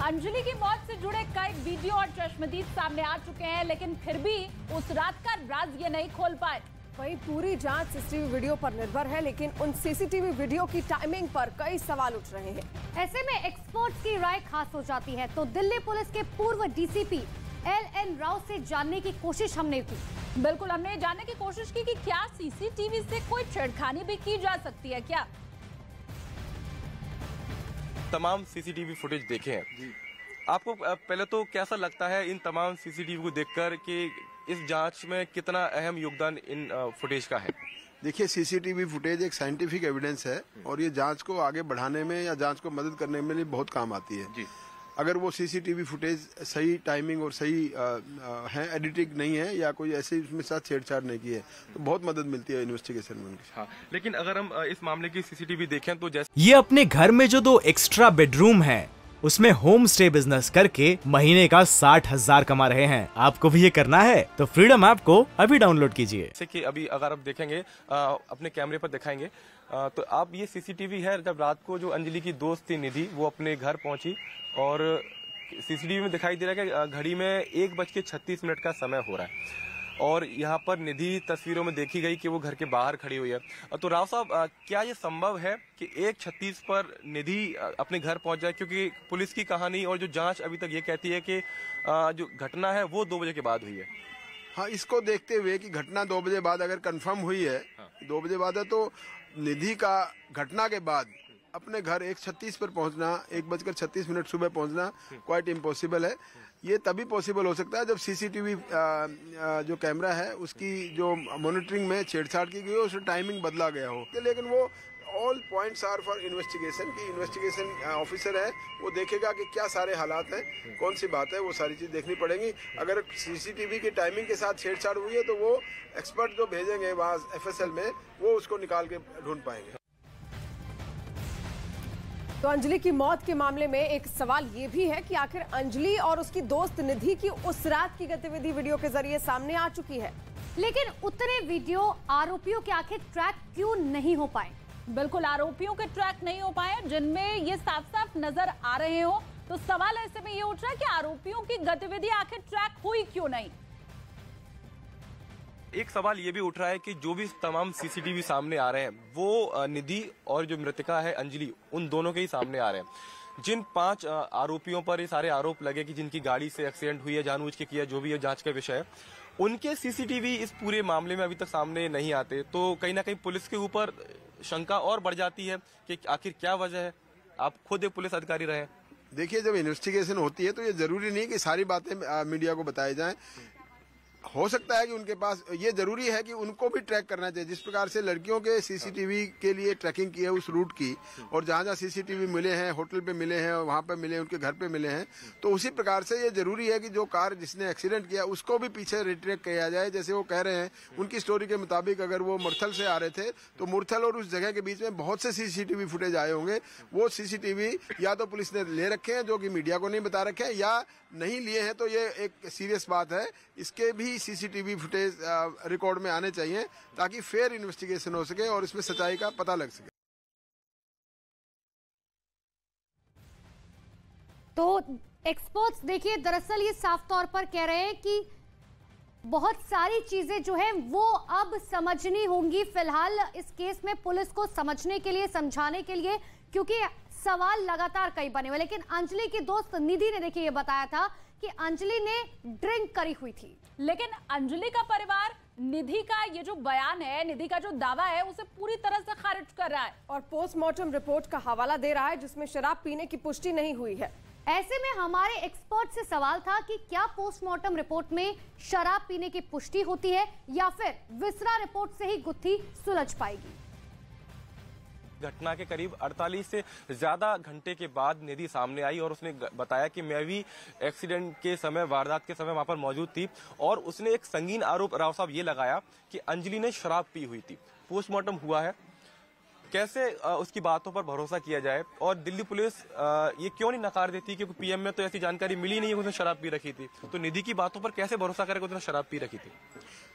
अंजलि की मौत से जुड़े कई वीडियो और चश्मदीद सामने आ चुके हैं, लेकिन फिर भी उस रात का राज ये नहीं खोल पाए। वही पूरी जांच सीसीटीवी वीडियो पर निर्भर है, लेकिन उन सीसीटीवी वीडियो की टाइमिंग पर कई सवाल उठ रहे हैं। ऐसे में एक्सपर्ट्स की राय खास हो जाती है। तो दिल्ली पुलिस के पूर्व डीसीपी LN राव से जानने की कोशिश हमने की। बिल्कुल, हमने जानने की कोशिश की कि क्या सीसीटीवी से कोई छेड़खानी भी की जा सकती है क्या। तमाम सीसीटीवी फुटेज देखे हैं, आपको पहले तो कैसा लगता है इन तमाम सीसीटीवी को देखकर कि इस जांच में कितना अहम योगदान इन फुटेज का है? देखिए, सीसीटीवी फुटेज एक साइंटिफिक एविडेंस है और ये जांच को आगे बढ़ाने में या जांच को मदद करने में बहुत काम आती है। जी। अगर वो सीसीटीवी फुटेज सही टाइमिंग और सही है, एडिटिंग नहीं है या कोई ऐसे उसमें साथ छेड़छाड़ नहीं की है, तो बहुत मदद मिलती है इन्वेस्टिगेशन में। हाँ, लेकिन अगर हम इस मामले की सीसीटीवी देखें तो जैसे ये अपने घर में जो 2 एक्स्ट्रा बेडरूम है उसमें होम स्टे बिजनेस करके महीने का 60,000 कमा रहे हैं। आपको भी ये करना है तो फ्रीडम ऐप को अभी डाउनलोड कीजिए। जैसे कि अभी अगर आप देखेंगे अपने कैमरे पर दिखाएंगे तो आप ये सीसीटीवी है जब रात को जो अंजलि की दोस्त थी निधि वो अपने घर पहुंची और सीसीटीवी में दिखाई दे रहा है कि घड़ी में 1:36 का समय हो रहा है और यहाँ पर निधि तस्वीरों में देखी गई कि वो घर के बाहर खड़ी हुई है। तो राव साहब, क्या ये संभव है कि 1:36 पर निधि अपने घर पहुंच जाए? क्योंकि पुलिस की कहानी और जो जांच अभी तक ये कहती है कि जो घटना है वो 2 बजे के बाद हुई है। हाँ, इसको देखते हुए कि घटना 2 बजे बाद अगर कंफर्म हुई है, 2 बजे बाद है, तो निधि का घटना के बाद अपने घर 1:36 पर पहुंचना, 1:36 सुबह पहुंचना क्वाइट इम्पॉसिबल है। ये तभी पॉसिबल हो सकता है जब सीसीटीवी जो कैमरा है उसकी जो मॉनिटरिंग में छेड़छाड़ की गई हो, उसका टाइमिंग बदला गया हो। लेकिन वो all points are for investigation की इन्वेस्टिगेशन ऑफिसर है, वो देखेगा कि क्या सारे हालात हैं, कौन सी बात है, वो सारी चीज देखनी पड़ेगी। अगर सीसीटीवी की टाइमिंग के साथ छेड़छाड़ हुई है तो वो एक्सपर्ट जो भेजेंगे वहाँ FSL में, वो उसको निकाल के ढूंढ पाएंगे। तो अंजलि की मौत के मामले में एक सवाल ये भी है कि आखिर अंजलि और उसकी दोस्त निधि की उस रात की गतिविधि वीडियो के जरिए सामने आ चुकी है, लेकिन उतने वीडियो आरोपियों के आखिर ट्रैक क्यों नहीं हो पाए? बिल्कुल, आरोपियों के ट्रैक नहीं हो पाए जिनमें ये साफ साफ नजर आ रहे हो। तो सवाल ऐसे में ये उठ रहा है कि आरोपियों की गतिविधि आखिर ट्रैक हुई क्यों नहीं। एक सवाल ये भी उठ रहा है कि जो भी तमाम सीसीटीवी सामने आ रहे हैं वो निधि और जो मृतका है अंजलि, उन दोनों के ही सामने आ रहे हैं। जिन 5 आरोपियों पर ये सारे आरोप लगे कि जिनकी गाड़ी से एक्सीडेंट हुई है, जानबूझ के किया, जो भी है जांच का विषय है, उनके सीसीटीवी इस पूरे मामले में अभी तक सामने नहीं आते। तो कहीं ना कहीं पुलिस के ऊपर शंका और बढ़ जाती है कि आखिर क्या वजह है। आप खुद एक पुलिस अधिकारी रहे। देखिए, जब इन्वेस्टिगेशन होती है तो ये जरूरी नहीं कि सारी बातें मीडिया को बताई जाएं। हो सकता है कि उनके पास, ये जरूरी है कि उनको भी ट्रैक करना चाहिए। जिस प्रकार से लड़कियों के सीसीटीवी के लिए ट्रैकिंग की है उस रूट की, और जहां जहां सीसीटीवी मिले हैं, होटल पे मिले हैं, वहां पे मिले, उनके घर पे मिले हैं, तो उसी प्रकार से ये जरूरी है कि जो कार जिसने एक्सीडेंट किया उसको भी पीछे रिट्रैक किया जाए। जैसे वो कह रहे हैं, उनकी स्टोरी के मुताबिक अगर वो मुरथल से आ रहे थे तो मुरथल और उस जगह के बीच में बहुत से सीसीटीवी फुटेज आए होंगे। वो सीसीटीवी या तो पुलिस ने ले रखे हैं जो कि मीडिया को नहीं बता रखे हैं, या नहीं लिए हैं, तो ये एक सीरियस बात है। इसके भी सीसीटीवी फुटेज रिकॉर्ड में आने चाहिए ताकि फेयर इन्वेस्टिगेशन हो सके और इसमें सच्चाई का पता लग सके। तो एक्सपर्ट्स देखिए, दरअसल ये साफ तौर पर कह रहे हैं कि बहुत सारी चीजें जो है वो अब समझनी होंगी। फिलहाल इस केस में पुलिस को समझने के लिए, समझाने के लिए, क्योंकि सवाल लगातार कई बने हुए। लेकिन अंजलि की दोस्त निधि ने देखिए ये बताया था कि अंजलि ने ड्रिंक करी हुई थी, लेकिन अंजलि का परिवार निधि का ये जो बयान है, निधि का जो दावा है, उसे पूरी तरह से खारिज कर रहा है और पोस्टमार्टम रिपोर्ट का हवाला दे रहा है जिसमें शराब पीने की पुष्टि नहीं हुई है। ऐसे में हमारे एक्सपर्ट से सवाल था कि क्या पोस्टमार्टम रिपोर्ट में शराब पीने की पुष्टि होती है या फिर विसरा रिपोर्ट से ही गुत्थी सुलझ पाएगी। घटना के करीब 48 से ज्यादा घंटे के बाद निधि सामने आई और उसने बताया कि मैं भी एक्सीडेंट के समय, वारदात के समय वहां पर मौजूद थी, और उसने एक संगीन आरोप राव साहब ये लगाया कि अंजलि ने शराब पी हुई थी। पोस्टमार्टम हुआ है, कैसे उसकी बातों पर भरोसा किया जाए? और दिल्ली पुलिस ये क्यों नहीं नकार देती, क्योंकि पीएम में तो ऐसी जानकारी मिली नहीं है कि उसने शराब पी रखी थी, तो निधि की बातों पर कैसे भरोसा करेगा उसने शराब पी रखी थी?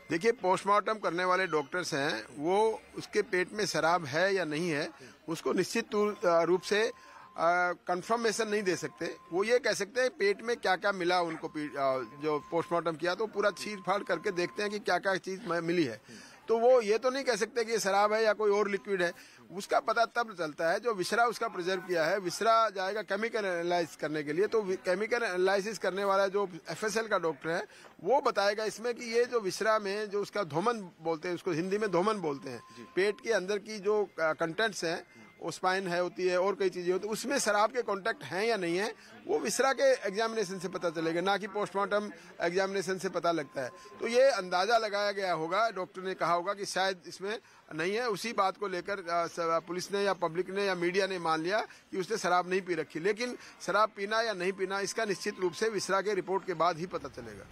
देखिए, पोस्टमार्टम करने वाले डॉक्टर्स हैं, वो उसके पेट में शराब है या नहीं है उसको निश्चित रूप से कंफर्मेशन नहीं दे सकते। वो ये कह सकते हैं पेट में क्या क्या मिला उनको, जो पोस्टमार्टम किया तो पूरा चीर फाड़ करके देखते हैं कि क्या क्या चीज मिली है। तो वो ये तो नहीं कह सकते कि ये शराब है या कोई और लिक्विड है। उसका पता तब चलता है जो विसरा उसका प्रिजर्व किया है। विसरा जाएगा केमिकल एनालाइज करने के लिए, तो केमिकल एनालिसिस करने वाला जो FSL का डॉक्टर है वो बताएगा इसमें कि ये जो विसरा में जो उसका धोमन बोलते हैं, उसको हिंदी में धोमन बोलते हैं, पेट के अंदर की जो कंटेंट्स हैं, स्पाइन है होती है और कई चीजें होती है, उसमें शराब के कांटेक्ट हैं या नहीं है वो विसरा के एग्जामिनेशन से पता चलेगा, ना कि पोस्टमार्टम एग्जामिनेशन से पता लगता है। तो ये अंदाजा लगाया गया होगा, डॉक्टर ने कहा होगा कि शायद इसमें नहीं है। उसी बात को लेकर पुलिस ने या पब्लिक ने या मीडिया ने मान लिया कि उसने शराब नहीं पी रखी। लेकिन शराब पीना या नहीं पीना इसका निश्चित रूप से विसरा के रिपोर्ट के बाद ही पता चलेगा।